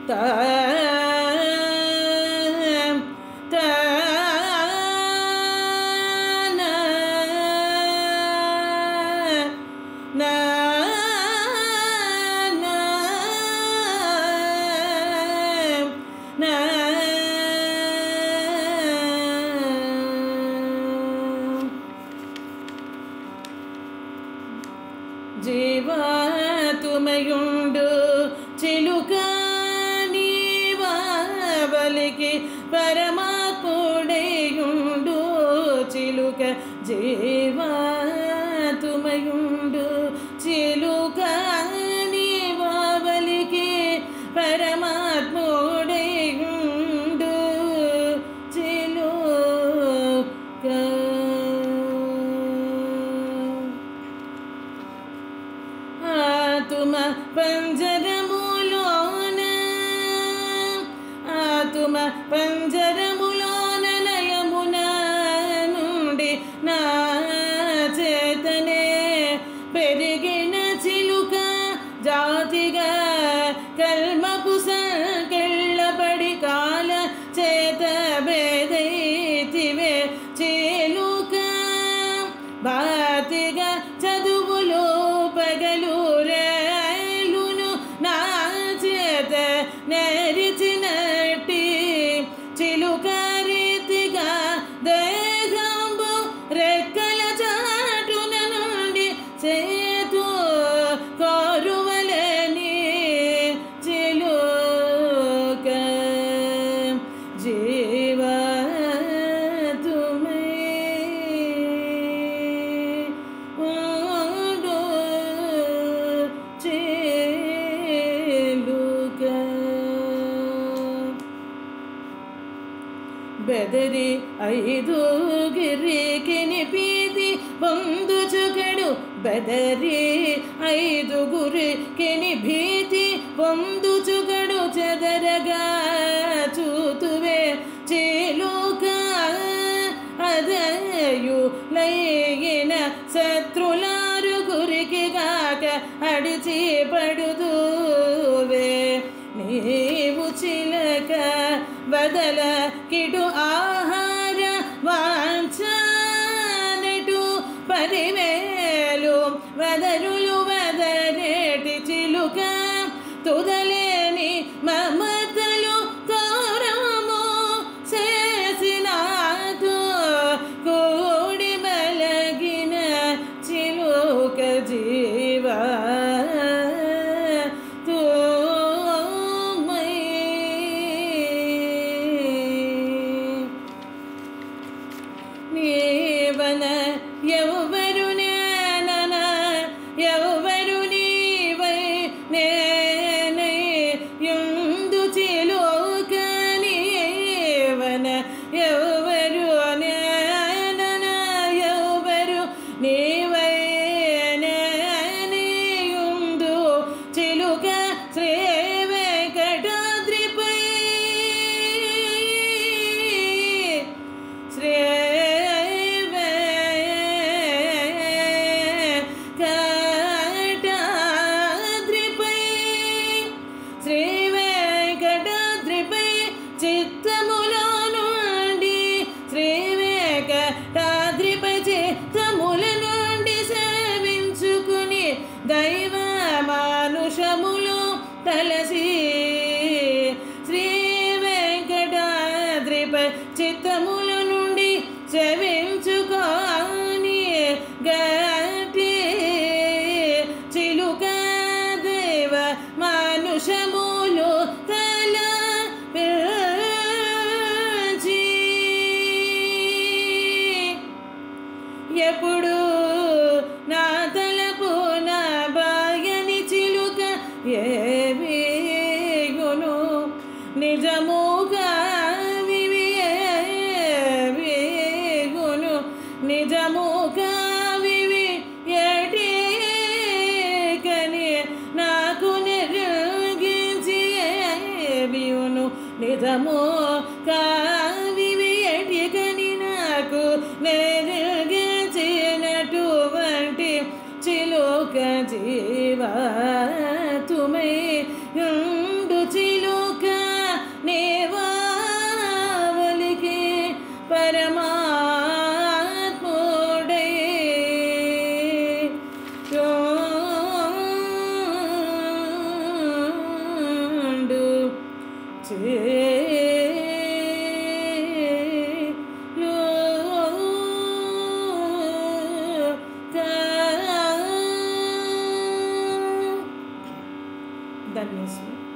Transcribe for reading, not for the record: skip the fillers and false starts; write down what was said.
తా జీవాతుమయుండు చిలుక నీవావలికి పరమాత్ముడేయుండు చిలుక జీవాతుమయుండు చిలుక నీవావలికి పరమాత్ముడేయుండు చిలుక ఆతుమ పంజరములోన లయమున నుండి నా చేతనే పెరిగిన చిలుక జాతిగా కల్మపు సంకెళ్ళబడి కాల చేత బేదైతివే చిలుక బాతిగా చదువులు పగలు రేలును నా చేత నేర్చినట్టి చిలుక రీతిగా దేహంబు రెక్కల చాటున నుండి చేతు కోరువలని చిలుక జీవాతుమై బెదరి ఐదుగురికి పీతి పొందుచుకడు బెదరి ఐదుగురికి భీతి పొందుచుకడు చెదరగా చూతువే చిలుక అదయు లైగిన శత్రులారుగురికి గాక అడిచి పడుదువే నీవు చిలక వదల కిడు ఆహార వాంఛనటు పరివేలు వదరులు వదరేటి చిలుక తుదలేని మమతలు తోరము చేసినాతో కూడి మలగిన చిలుక జీవా నీవన ఎవరు నేనన ఎవరు నీవై నేనై యుందు చిలుక నీవన ఎవరు నేనన ఎవరు నీవై నేనయుందు చిలుక శ్రీ వెంకటాద్రిపై శ్రీ చిత్తములో నుండి శ్రీ వెంకటాద్రిపై చిత్తముల నుండి సేవించుకుని దైవ మానుషములు తలసి శ్రీ వెంకటాద్రిపై చిత్తముల నుండి సేవించుకొని గట్టి చిలుక దైవ మానుషములు తల ఎప్పుడు నా తలపు నా బాయని చిలుక ఏవిగును నిజముగా వివిగును నిజముగా వివి ఎటి కని నాకు నిర్గించి ఏవిగును నిజము కావివి ఎటి కని నాకు నిర్గించినటువంటి చిలుక జీవాతుమై యుండు చిలుక పరమాత్ముడై యోండు ధన్యస్మి.